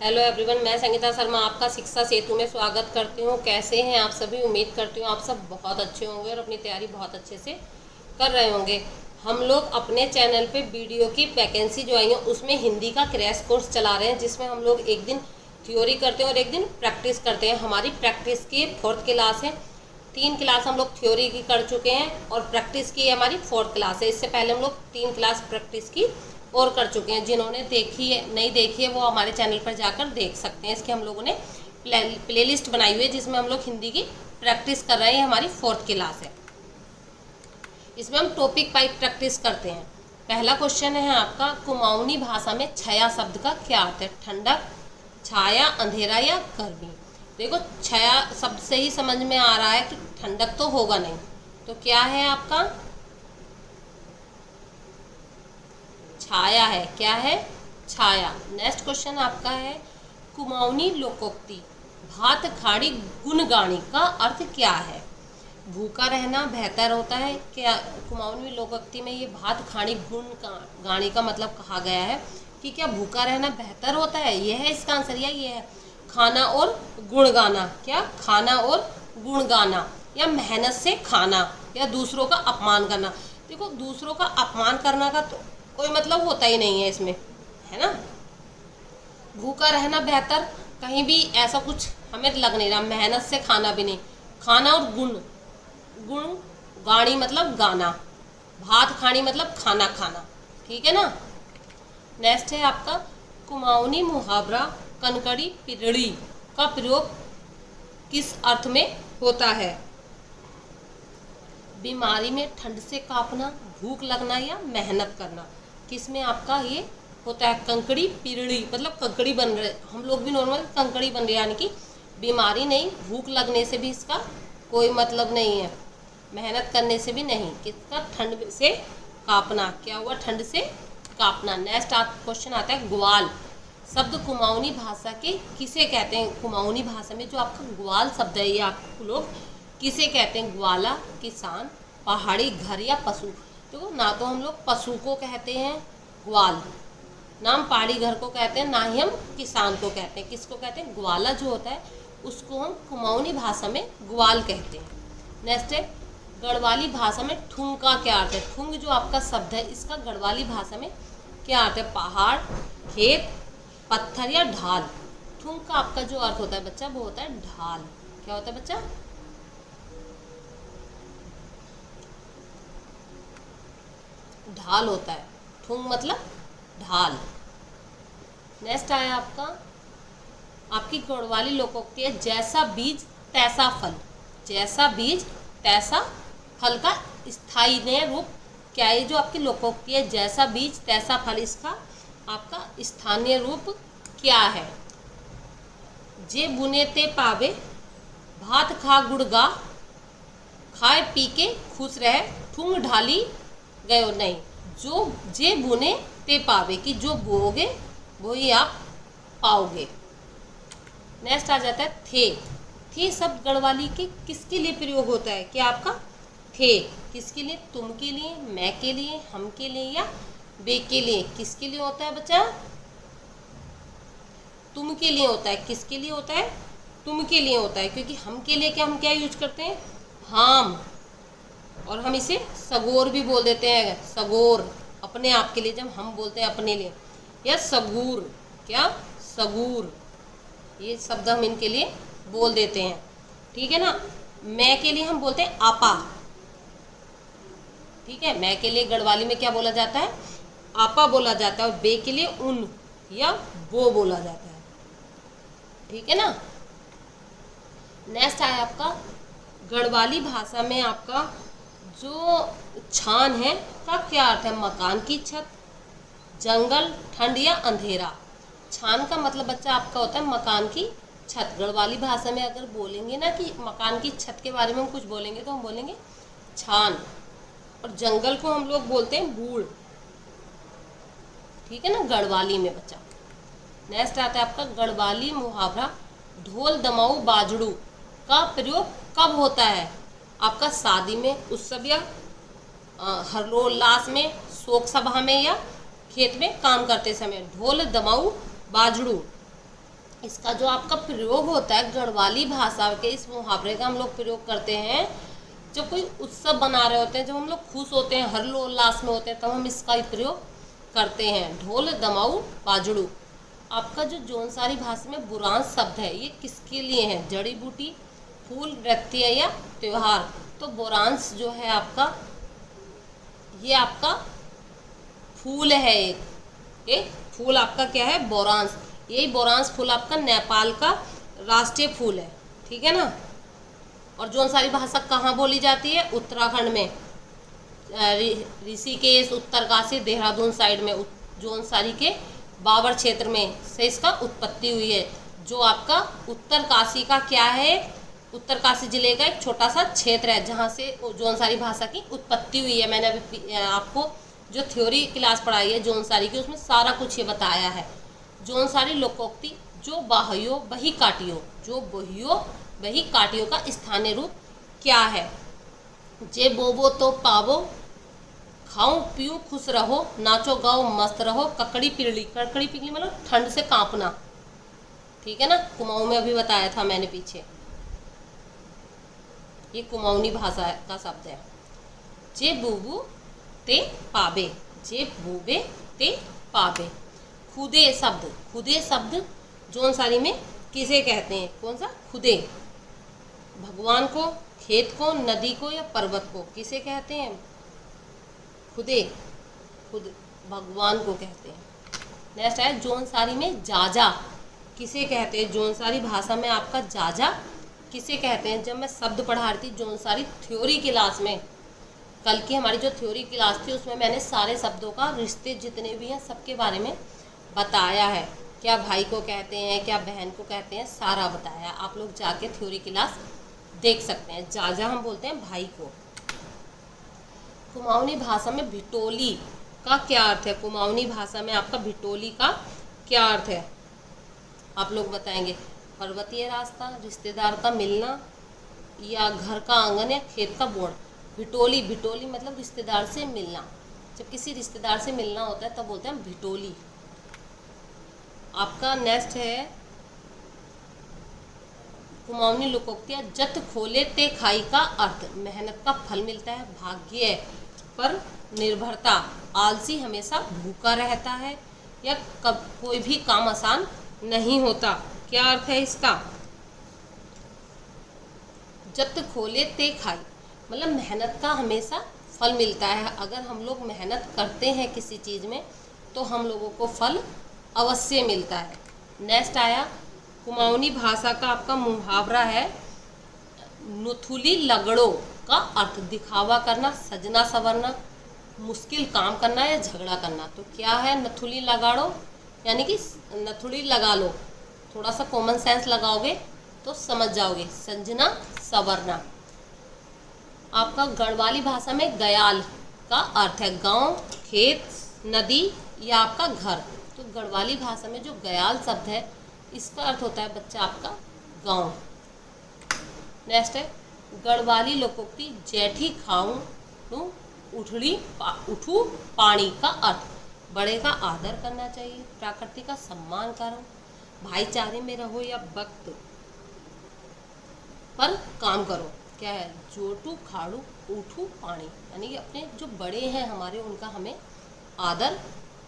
Hello everyone, मैं संगीता शर्मा आपका शिक्षा सेतु में स्वागत करती हूँ। कैसे हैं आप सभी? उम्मीद करती हूँ आप सब बहुत अच्छे होंगे और अपनी तैयारी बहुत अच्छे से कर रहे होंगे। हम लोग अपने चैनल पे वीडियो की वैकेंसी जो आई है उसमें हिंदी का क्रैश कोर्स चला रहे हैं, जिसमें हम लोग एक दिन थ्योरी करते हैं और एक दिन प्रैक्टिस करते हैं। हमारी प्रैक्टिस की 4th क्लास है। 3 क्लास हम लोग थ्योरी की कर चुके हैं और प्रैक्टिस की हमारी 4th क्लास है। इससे पहले हम लोग 3 क्लास प्रैक्टिस की और कर चुके हैं। जिन्होंने देखी है नहीं देखी है वो हमारे चैनल पर जाकर देख सकते हैं। इसके हम लोगों ने प्लेलिस्ट बनाई हुई है जिसमें हम लोग हिंदी की प्रैक्टिस कर रहे हैं। हमारी 4th क्लास है। इसमें हम टॉपिक वाइज प्रैक्टिस करते हैं। पहला क्वेश्चन है आपका, कुमाऊनी भाषा में छाया शब्द का क्या अर्थ है? ठंडक, छाया, अंधेरा या गर्मी। देखो, छाया शब्द से ही समझ में आ रहा है कि ठंडक तो होगा नहीं, तो क्या है आपका? छाया है। क्या है? छाया। नेक्स्ट क्वेश्चन आपका है, कुमाऊनी लोकोक्ति भात खाड़ी गुण गाणी का अर्थ क्या है? भूखा रहना बेहतर होता है। क्या कुमाऊनी लोकोक्ति में ये भात खाड़ी गुण गाणी का मतलब कहा गया है कि क्या भूखा रहना बेहतर होता है? ये है इसका आंसर, या ये है खाना और गुण गाना? क्या खाना और गुण गाना, या मेहनत से खाना, या दूसरों का अपमान करना? देखो, दूसरों का अपमान करना का तो कोई मतलब होता ही नहीं है इसमें, है ना। भूखा रहना बेहतर, कहीं भी ऐसा कुछ हमें लग नहीं रहा। मेहनत से खाना भी नहीं। खाना और गुण, गुण गाड़ी मतलब गाना, भात खानी मतलब खाना खाना। ठीक है ना। नेक्स्ट है आपका, कुमाऊनी मुहावरा कनकड़ी पिरड़ी का प्रयोग किस अर्थ में होता है? बीमारी में ठंड से कांपना, भूख लगना या मेहनत करना। किस में आपका ये होता है? कंकड़ी पिरड़ी मतलब कंकड़ी बन रहे, हम लोग भी नॉर्मल कंकड़ी बन रहे, यानी कि बीमारी नहीं, भूख लगने से भी इसका कोई मतलब नहीं है, मेहनत करने से भी नहीं। किसका? ठंड से कांपना। क्या हुआ? ठंड से कांपना। नेक्स्ट क्वेश्चन आता है, ग्वाल शब्द कुमाऊनी भाषा के किसे कहते हैं? कुमाऊनी भाषा में जो आपका ग्वाल शब्द है ये आप लोग किसे कहते हैं? ग्वाला, किसान, पहाड़ी घर या पशु। देखो, ना तो हम लोग पशु को कहते हैं ग्वाल, ना हम पहाड़ी घर को कहते हैं, ना ही हम किसान को कहते हैं। किसको कहते हैं? ग्वाला जो होता है उसको हम कुमाऊनी भाषा में ग्वाल कहते हैं। नेक्स्ट है, गढ़वाली भाषा में ठुंग का क्या अर्थ है? ठुंग जो आपका शब्द है इसका गढ़वाली भाषा में क्या अर्थ है? पहाड़, खेत, पत्थर या ढाल। ठुंग का आपका जो अर्थ होता है बच्चा वो होता है ढाल। क्या होता है बच्चा? ढाल होता है। ठुंग मतलब ढाल। नेक्स्ट आया आपका, आपकी गढ़वाली लोकोक्ति है, जैसा बीज तैसा फल। जैसा बीज तैसा फल का स्थायी रूप क्या है? जो आपकी लोकोक्ति है, जैसा बीज तैसा फल, इसका आपका स्थानीय रूप क्या है? जे बुने ते पावे, भात खा गुड़ गा, खाए पी के खुश रहे, ठुंग ढाली गयो नहीं। जो जे बुने ते पावे, कि जो बोओगे वो ही आप पाओगे। नेक्स्ट आ जाता है थे। थे शब्द गढ़वाली के किसके लिए प्रयोग होता है? क्या आपका? थे किसके लिए? तुम के लिए, मैं के लिए, हम के लिए या वे के लिए? किसके लिए होता है बच्चा? तुम के लिए होता है। किसके लिए होता है? तुम के लिए होता है, क्योंकि हम के लिए क्या, हम क्या यूज करते हैं? हम, और हम इसे सगोर भी बोल देते हैं। सगोर अपने आप के लिए जब हम बोलते हैं अपने लिए, या सगूर। क्या? सगूर, ये शब्द हम इनके लिए बोल देते हैं। ठीक है ना। मैं के लिए हम बोलते हैं आपा। ठीक है, मैं के लिए गढ़वाली में क्या बोला जाता है? आपा बोला जाता है। और बे के लिए उन या वो बोला जाता है। ठीक है ना। नेक्स्ट आया आपका, गढ़वाली भाषा में आपका जो छान है का क्या अर्थ है? मकान की छत, जंगल, ठंड या अंधेरा। छान का मतलब बच्चा आपका होता है मकान की छत। गढ़वाली भाषा में अगर बोलेंगे ना कि मकान की छत के बारे में हम कुछ बोलेंगे तो हम बोलेंगे छान। और जंगल को हम लोग बोलते हैं बूढ़। ठीक है ना, गढ़वाली में बच्चा। नेक्स्ट आता है आपका, गढ़वाली मुहावरा ढोल दमाऊ बाजड़ू का प्रयोग कब होता है? आपका शादी में, उत्सव या हर्षोल्लास में, शोक सभा में, या खेत में काम करते समय। ढोल दमाऊ बाजड़ू इसका जो आपका प्रयोग होता है गढ़वाली भाषा के इस मुहावरे का हम लोग प्रयोग करते हैं जब कोई उत्सव बना रहे होते हैं, जब हम लोग खुश होते हैं, हर्षोल्लास में होते हैं, तब हम इसका प्रयोग करते हैं। ढोल दमाऊ बाजड़ू। आपका जो जौनसारी भाषा में बुरांश शब्द है ये किसके लिए है? जड़ी बूटी, फूल, नृत्य या त्योहार। तो बुरांश जो है आपका, ये आपका फूल है। एक फूल आपका क्या है? बोरांश। यही बोरांश फूल आपका नेपाल का राष्ट्रीय फूल है, ठीक है ना। और जौनसारी भाषा कहाँ बोली जाती है? उत्तराखंड में, ऋषिकेश, उत्तरकाशी, देहरादून साइड में जौनसारी के बाबर क्षेत्र में से इसका उत्पत्ति हुई है। जो आपका उत्तरकाशी का क्या है? उत्तरकाशी जिले का एक छोटा सा क्षेत्र है जहाँ से जौनसारी भाषा की उत्पत्ति हुई है। मैंने अभी आपको जो थ्योरी क्लास पढ़ाई है जौनसारी की, उसमें सारा कुछ ये बताया है। जौनसारी लोकोक्ति जो बाह्यो वही काटियो, जो बहियो वही काटियो का स्थानीय रूप क्या है? जे बोबो तो पावो, खाऊं पीऊं खुश रहो, नाचो गाओ मस्त रहो, ककड़ी पिरली। ककड़ी पिरली मतलब ठंड से कांपना, ठीक है ना। कुमाऊं में अभी बताया था मैंने पीछे, ये कुमाऊनी भाषा का शब्द है। जे बूबू ते पाबे, जे बूबे ते पाबे। खुदे शब्द, खुदे शब्द जौनसारी में किसे कहते हैं? कौन सा? खुदे। भगवान को, खेत को, नदी को या पर्वत को किसे कहते हैं? खुदे। खुद भगवान को कहते हैं। नेक्स्ट है जौनसारी में जाजा किसे कहते हैं? जौनसारी भाषा में आपका जाजा किसे कहते हैं? जब मैं शब्द पढ़ा रही थी जौनसारी थ्योरी क्लास में, कल की हमारी जो थ्योरी क्लास थी उसमें मैंने सारे शब्दों का, रिश्ते जितने भी हैं सबके बारे में बताया है। क्या भाई को कहते हैं, क्या बहन को कहते हैं, सारा बताया। आप लोग जाके थ्योरी क्लास देख सकते हैं। जाजा हम बोलते हैं भाई को। कुमाऊनी भाषा में भिटोली का क्या अर्थ है? कुमाऊनी भाषा में आपका भिटोली का क्या अर्थ है? आप लोग बताएंगे। पर्वतीय रास्ता, रिश्तेदार का मिलना, या घर का आंगन या खेत का बोर्ड। भिटोली, भिटोली मतलब रिश्तेदार से मिलना। जब किसी रिश्तेदार से मिलना होता है तब बोलते हैं भिटोली। आपका नेक्स्ट है कुमाऊनी लोकोक्तियाँ। जत खोले ते खाई का अर्थ मेहनत का फल मिलता है, भाग्य पर निर्भरता, आलसी हमेशा भूखा रहता है, या कब कोई भी काम आसान नहीं होता। क्या अर्थ है इसका? जत खोले ते खाई मतलब मेहनत का हमेशा फल मिलता है। अगर हम लोग मेहनत करते हैं किसी चीज़ में तो हम लोगों को फल अवश्य मिलता है। नेक्स्ट आया कुमाऊनी भाषा का आपका मुहावरा है नुथुली लगड़ो का अर्थ दिखावा करना, सजना संवरना, मुश्किल काम करना या झगड़ा करना। तो क्या है नथुली लगाड़ो? यानी कि नथुली लगा लो। थोड़ा सा कॉमन सेंस लगाओगे तो समझ जाओगे। संजना संवरना। आपका गढ़वाली भाषा में गयाल का अर्थ है गांव, खेत, नदी या आपका घर। तो गढ़वाली भाषा में जो गयाल शब्द है इसका अर्थ होता है बच्चा आपका गांव। नेक्स्ट है गढ़वाली लोकोक्ति जेठी खाऊं उठू पानी का अर्थ बड़े का आदर करना चाहिए, प्रकृति का सम्मान करो, भाईचारे में रहो या वक्त पर काम करो। क्या है? जोटू खाड़ू उठू पानी, यानी कि अपने जो बड़े हैं हमारे उनका हमें आदर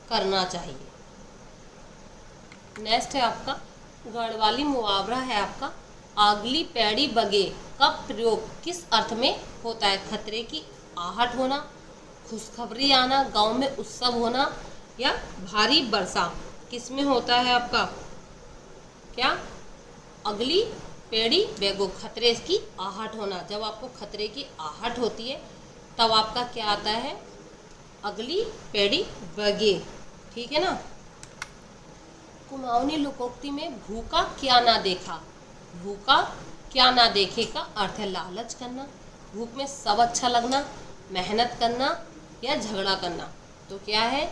करना चाहिए। नेक्स्ट है आपका गढ़वाली मुहावरा है आपका आगली पैड़ी बगे का प्रयोग किस अर्थ में होता है? खतरे की आहट होना, खुशखबरी आना, गांव में उत्सव होना या भारी वर्षा। किस में होता है आपका? क्या? अगली पेड़ी बेगो, खतरे की आहट होना। जब आपको खतरे की आहट होती है तब आपका क्या आता है? अगली पेड़ी बगे, ठीक है ना। कुमाऊनी लोकोक्ति में भूखा क्या ना देखा, भूखा क्या ना देखे का अर्थ है लालच करना, भूख में सब अच्छा लगना, मेहनत करना या झगड़ा करना। तो क्या है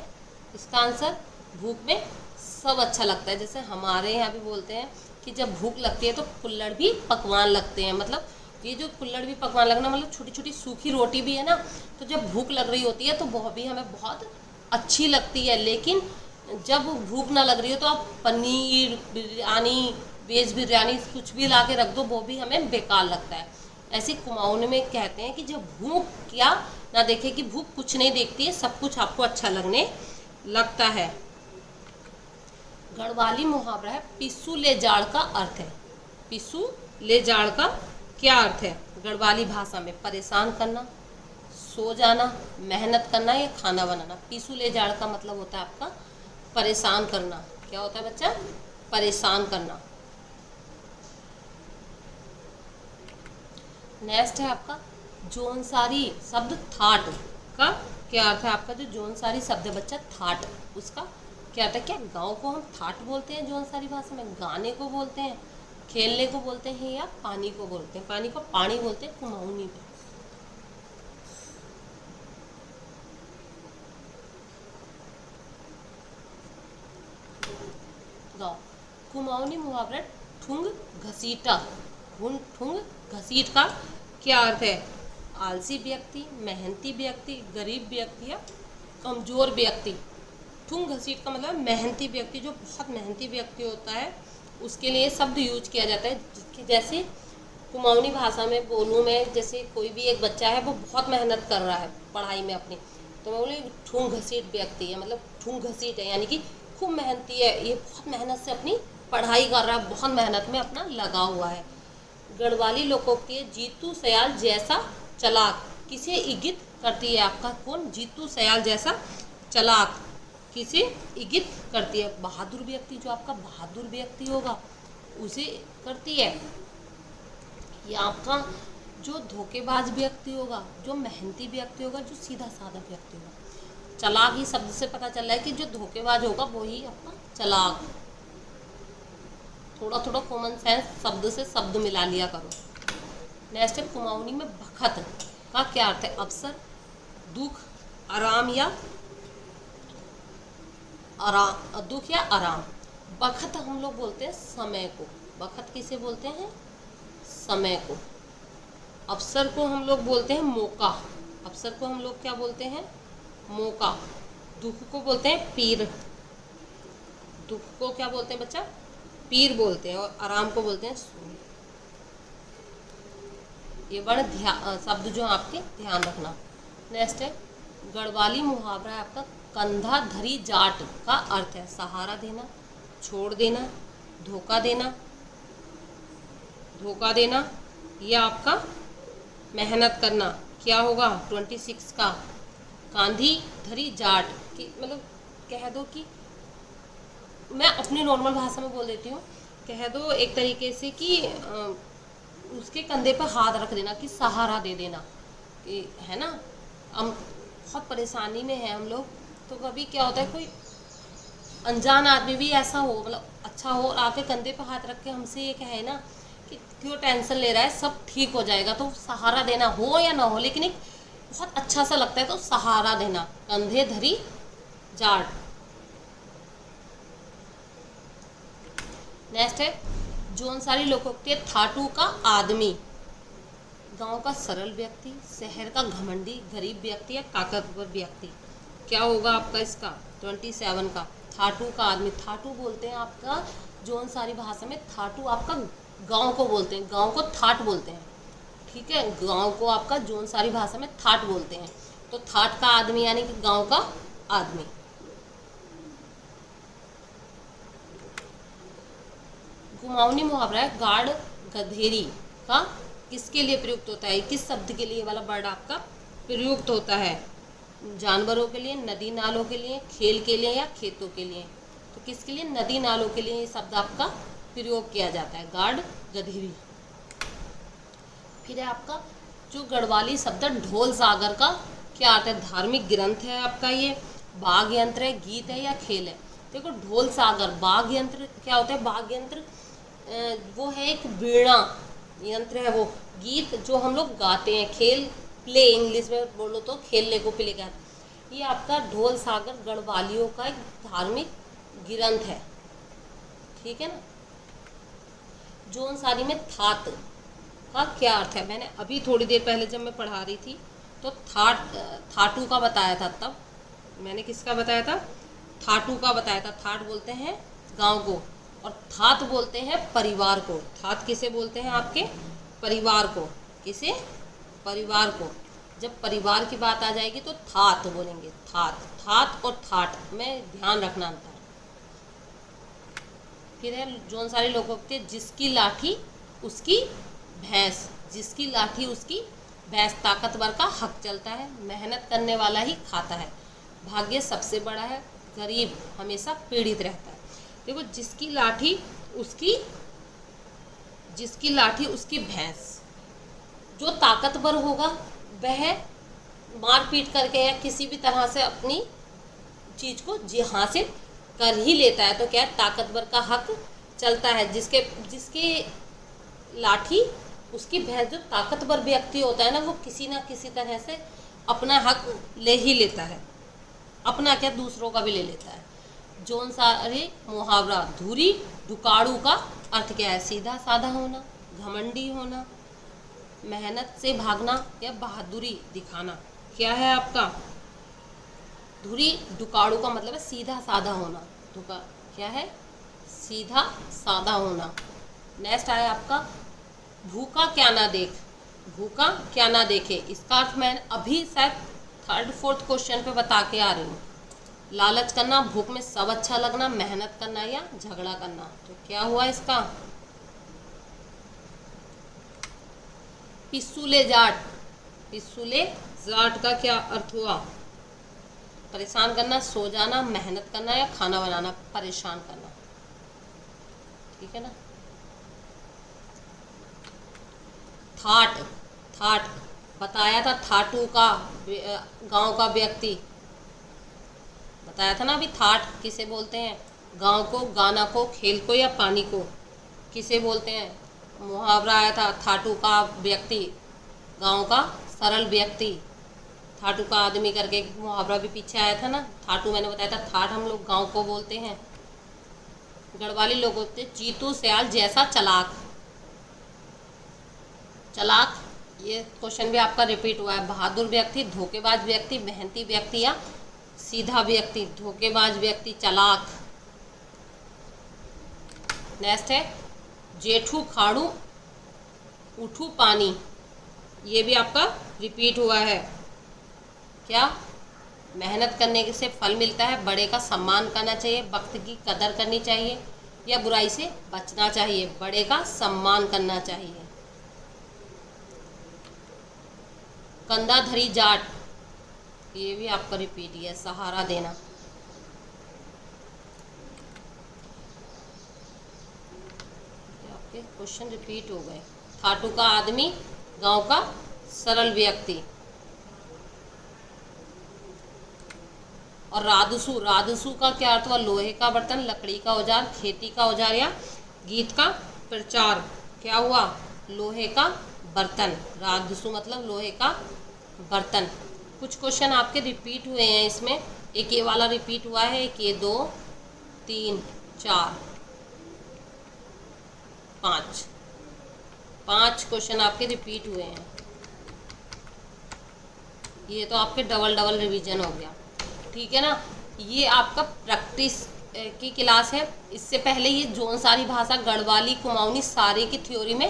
इसका आंसर? भूख में सब अच्छा लगता है। जैसे हमारे यहाँ भी बोलते हैं कि जब भूख लगती है तो कुल्हड़ भी पकवान लगते हैं। मतलब ये जो कुल्हड़ भी पकवान लगना मतलब छोटी छोटी सूखी रोटी भी है ना, तो जब भूख लग रही होती है तो वह भी हमें बहुत अच्छी लगती है। लेकिन जब भूख ना लग रही हो तो आप पनीर बिरयानी, वेज बिरयानी कुछ भी ला के रख दो, वो भी हमें बेकार लगता है। ऐसे कुमाऊनी में कहते हैं कि जब भूख क्या ना देखे, कि भूख कुछ नहीं देखती है, सब कुछ आपको अच्छा लगने लगता है। गढ़वाली मुहावरा है पिस्सू ले जाड़ का अर्थ है। पिस्सू ले जाड़ का क्या अर्थ है गढ़वाली भाषा में? परेशान करना, सो जाना, मेहनत करना या खाना बनाना। पिस्सू ले जाड़ का मतलब होता है आपका परेशान करना। क्या होता है बच्चा? परेशान करना। नेक्स्ट है आपका जौनसारी शब्द थाट का क्या अर्थ है? आपका जो जौनसारी शब्द है बच्चा थाट, उसका क्या अर्थ है? क्या गाँव को हम थाट बोलते हैं जौनसारी भाषा में? गाने को बोलते हैं, खेलने को बोलते हैं, या पानी को बोलते हैं? पानी को पानी बोलते हैं कुमाऊनी में। गाँव कुमाऊनी मुहावरा ठुंग घसीटा। ठुंग घसीट का क्या अर्थ है? आलसी व्यक्ति, मेहनती व्यक्ति, गरीब व्यक्ति या कमजोर व्यक्ति। ठुंग घसीट का मतलब मेहनती व्यक्ति, जो बहुत मेहनती व्यक्ति होता है उसके लिए शब्द यूज किया जाता है। जैसे कुमाऊनी भाषा में बोलूँ मैं, जैसे कोई भी एक बच्चा है वो बहुत मेहनत कर रहा है पढ़ाई में अपनी, तो मैं बोली ठुंग घसीट व्यक्ति है, मतलब ठुंग घसीट है यानी कि खूब मेहनती है, ये बहुत मेहनत से अपनी पढ़ाई कर रहा है, बहुत मेहनत में अपना लगा हुआ है। गढ़वाली लोगों के जीतू सयाल जैसा चलाक किसे इंगित करती है? आपका कौन? जीतू सयाल जैसा चलाक किसे इंगित करती है? बहादुर व्यक्ति, जो आपका बहादुर व्यक्ति होगा उसे करती है, या आपका जो धोखेबाज व्यक्ति होगा, जो मेहनती व्यक्ति होगा, जो सीधा साधा व्यक्ति होगा। चलाक ही शब्द से पता चल रहा है कि जो धोखेबाज होगा वो ही आपका चलाक। थोड़ा थोड़ा कॉमन सेंस शब्द से शब्द मिला लिया करो। नेक्स्ट है कुमाऊनी में बखत का क्या अर्थ है? अवसर, दुख, आराम या आराम, दुख या आराम। बखत हम लोग बोलते हैं समय को। बखत किसे बोलते हैं? समय को। अवसर को हम लोग बोलते हैं मौका। अवसर को हम लोग क्या बोलते हैं? मौका। दुख को बोलते हैं पीर। दुख को क्या बोलते हैं बच्चा? पीर बोलते हैं। और आराम को बोलते हैं सूर। ये वर्ण शब्द जो आपके ध्यान रखना। नेक्स्ट है गढ़वाली मुहावरा है आपका कंधा धरी जाट का अर्थ है सहारा देना, छोड़ देना, धोखा देना, धोखा देना या आपका मेहनत करना। क्या होगा 26 का? कांधी धरी जाट की मतलब कह दो कि, मैं अपनी नॉर्मल भाषा में बोल देती हूँ, कह दो एक तरीके से कि उसके कंधे पर हाथ रख देना, कि सहारा दे देना, कि है ना हम बहुत परेशानी में है हम लोग, तो कभी क्या होता है कोई अनजान आदमी भी ऐसा हो, मतलब अच्छा हो, और आके कंधे पर हाथ रख के हमसे ये कहे ना कि क्यों टेंशन ले रहा है, सब ठीक हो जाएगा। तो सहारा देना हो या ना हो, लेकिन एक बहुत अच्छा सा लगता है, तो सहारा देना। कंधे धरी जाट। नेक्स्ट है जौनसारी लोकोक्ति थाटू का आदमी। गांव का सरल व्यक्ति, शहर का घमंडी, गरीब व्यक्ति या ताकतवर व्यक्ति। क्या होगा आपका इसका 27 का? थाटू का आदमी। थाटू बोलते हैं आपका जौनसारी भाषा में, थाटू आपका गांव को बोलते हैं, गांव को थाट बोलते हैं। ठीक है, गांव को आपका जौनसारी भाषा में थाट बोलते हैं। तो थाट का आदमी यानी कि गांव का आदमी। कुमाऊनी मुहावरा है गाढ़ गधेरी का किसके लिए प्रयुक्त होता है? किस शब्द के लिए वाला वर्ड आपका प्रयुक्त होता है? जानवरों के लिए, नदी नालों के लिए, खेल के लिए या खेतों के लिए? तो किसके लिए? नदी नालों के लिए ये शब्द आपका प्रयोग किया जाता है, गाढ़ गधेरी। फिर है आपका जो गढ़वाली शब्द ढोल सागर का क्या अर्थ है? धार्मिक ग्रंथ है आपका ये, वाद्य यंत्र है, गीत है या खेल है? देखो ढोल सागर, वाद्य यंत्र क्या होता है? वाद्य यंत्र वो है एक वीणा यंत्र है वो। गीत जो हम लोग गाते हैं, खेल प्ले, इंग्लिश में बोलो तो खेलने को प्ले गाते। ये आपका ढोल सागर गढ़वालियों का एक धार्मिक ग्रंथ है। ठीक है ना। जौनसारी में थाट का क्या अर्थ है? मैंने अभी थोड़ी देर पहले जब मैं पढ़ा रही थी तो थाटू का बताया था, तब मैंने किसका बताया था? थाटू का बताया था, थाट बोलते हैं गांव को, और थात बोलते हैं परिवार को। थात किसे बोलते हैं आपके? परिवार को। किसे? परिवार को। जब परिवार की बात आ जाएगी तो थात बोलेंगे, थात। थात और थाट में ध्यान रखना अंतर। फिर है जोन सारी लोकोक्ति, जिसकी लाठी उसकी भैंस। जिसकी लाठी उसकी भैंस, ताकतवर का हक चलता है, मेहनत करने वाला ही खाता है, भाग्य सबसे बड़ा है, गरीब हमेशा पीड़ित रहता है। देखो, जिसकी लाठी उसकी भैंस। जो ताकतवर होगा वह मार पीट करके या किसी भी तरह से अपनी चीज को हासिल कर ही लेता है। तो क्या है, ताकतवर का हक चलता है। जिसकी लाठी उसकी भैंस, जो ताकतवर व्यक्ति होता है ना, वो किसी ना किसी तरह से अपना हक ले ही लेता है, अपना क्या दूसरों का भी ले लेता है। जोन सारे मुहावरा, धुरी ढुकाड़ू का अर्थ क्या है? सीधा साधा होना, घमंडी होना, मेहनत से भागना या बहादुरी दिखाना। क्या है आपका? धुरी ढुकाड़ू का मतलब है सीधा साधा होना। धुका क्या है? सीधा साधा होना। नेक्स्ट आया आपका भूखा क्या ना देख। भूखा क्या ना देखे, इसका अर्थ मैं अभी शायद 3rd 4th क्वेश्चन पे बता के आ रही हूँ। लालच करना, भूख में सब अच्छा लगना, मेहनत करना या झगड़ा करना। तो क्या हुआ इसका? पिस्सूले जाट। पिस्सूले जाट का क्या अर्थ हुआ? परेशान करना, सो जाना, मेहनत करना या खाना बनाना। परेशान करना, ठीक है ना। थाट, थाट बताया था, थाटू का गांव का व्यक्ति बताया था ना अभी। थाट किसे बोलते हैं? गांव को, गाना को, खेल को या पानी को किसे बोलते हैं? मुहावरा आया था, थाटू का व्यक्ति, गांव का सरल व्यक्ति, थाटू का आदमी करके एक मुहावरा भी पीछे आया था ना। थाटू मैंने बताया था, थाट हम लोग गांव को बोलते हैं। गढ़वाली लोग होते हैं चीतू सयाल जैसा चलाक। चलाक, ये क्वेश्चन भी आपका रिपीट हुआ है। बहादुर व्यक्ति, धोखेबाज व्यक्ति, मेहनती व्यक्ति या सीधा व्यक्ति। धोखेबाज व्यक्ति, चलाक। नेक्स्ट है जेठू खाड़ू उठू पानी। ये भी आपका रिपीट हुआ है। क्या? मेहनत करने से फल मिलता है, बड़े का सम्मान करना चाहिए, वक्त की कदर करनी चाहिए या बुराई से बचना चाहिए। बड़े का सम्मान करना चाहिए। कंधाधरी जाट, ये भी आपका रिपीट ही है, सहारा देना। आपके क्वेश्चन रिपीट हो गए। थाटू का आदमी, गांव का सरल व्यक्ति। और राजसू, राजसू का क्या अर्थ हुआ? लोहे का बर्तन, लकड़ी का औजार, खेती का औजार या गीत का प्रचार। क्या हुआ? लोहे का बर्तन। राजसू मतलब लोहे का बर्तन। कुछ क्वेश्चन आपके रिपीट हुए हैं इसमें। एक ये वाला रिपीट हुआ है, एक ये 2 3 4 5 क्वेश्चन आपके रिपीट हुए हैं। ये तो आपके डबल डबल रिवीजन हो गया, ठीक है ना। ये आपका प्रैक्टिस की क्लास है। इससे पहले ये जोन सारी भाषा, गढ़वाली, कुमाऊनी सारे की थ्योरी में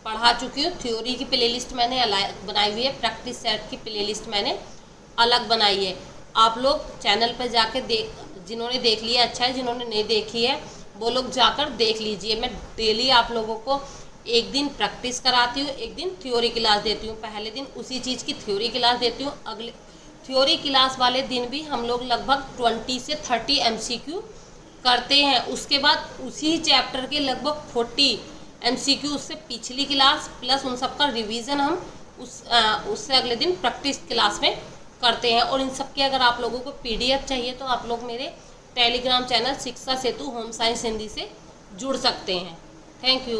पढ़ा चुकी हूँ। थ्योरी की प्लेलिस्ट मैंने अलग बनाई हुई है, प्रैक्टिस सेट की प्लेलिस्ट मैंने अलग बनाई है। आप लोग चैनल पर जाकर जिन्होंने देख लिया अच्छा है, जिन्होंने नहीं देखी है वो लोग जाकर देख लीजिए। मैं डेली आप लोगों को एक दिन प्रैक्टिस कराती हूँ, एक दिन थ्योरी क्लास देती हूँ। पहले दिन उसी चीज़ की थ्योरी क्लास देती हूँ, अगले थ्योरी क्लास वाले दिन भी हम लोग लगभग 20 से 30 MCQ करते हैं। उसके बाद उसी चैप्टर के लगभग 40 MCQ उससे पिछली क्लास प्लस उन सब का रिवीजन हम उससे अगले दिन प्रैक्टिस क्लास में करते हैं। और इन सब के अगर आप लोगों को PDF चाहिए तो आप लोग मेरे टेलीग्राम चैनल शिक्षा सेतु होम साइंस हिंदी से जुड़ सकते हैं। Thank you.